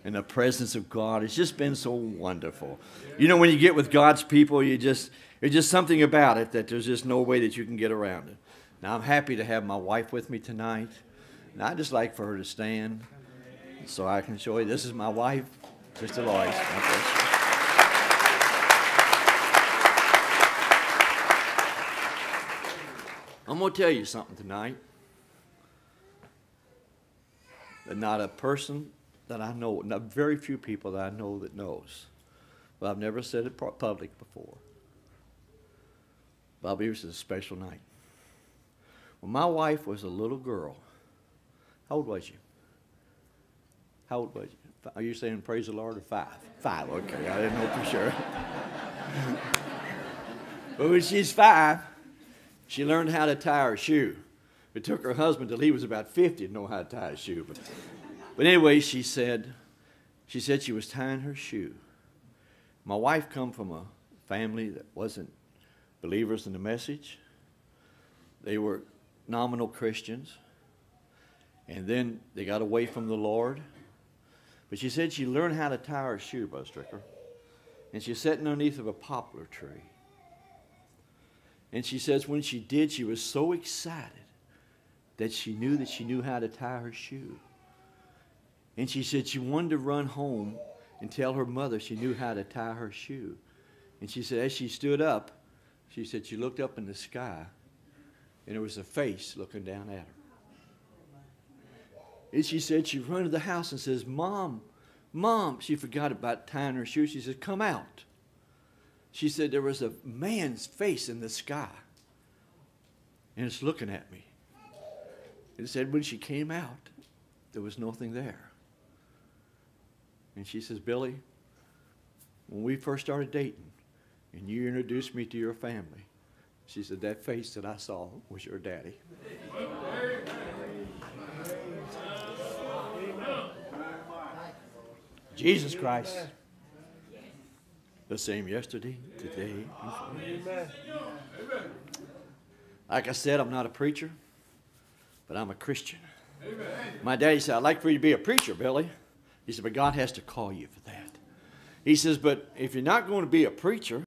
in the presence of God. It's just been so wonderful. You know, when you get with God's people, there's just something about it that there's just no way that you can get around it. Now, I'm happy to have my wife with me tonight. And I'd just like for her to stand so I can show you. This is my wife, Sis Loice. I'm going to tell you something tonight that not a person that I know, not very few people that I know that knows. But I've never said it public before. But I believe this is a special night. When my wife was a little girl, how old was you? How old was you? Are you saying praise the Lord or 5? 5, okay, I didn't know for sure. But when she's 5, she learned how to tie her shoe. It took her husband till he was about 50 to know how to tie a shoe. But anyway, she said she was tying her shoe. My wife come from a family that wasn't believers in the message. They were nominal Christians. And then they got away from the Lord. But she said she learned how to tie her shoe, Brother Stricker. And she's sitting underneath of a poplar tree. And she says when she did, she was so excited that she knew how to tie her shoe. And she said she wanted to run home and tell her mother she knew how to tie her shoe. And she said as she stood up, she said she looked up in the sky, and there was a face looking down at her. And she said she ran to the house and says, Mom, Mom. She forgot about tying her shoe. She said, come out. She said there was a man's face in the sky, and it's looking at me. It said when she came out, there was nothing there. And she says, Billy, when we first started dating, and you introduced me to your family, she said, that face that I saw was your daddy. Jesus Christ, the same yesterday, today, and forever. Like I said, I'm not a preacher, but I'm a Christian. My daddy said, I'd like for you to be a preacher, Billy. He said, but God has to call you for that. He says, but if you're not going to be a preacher,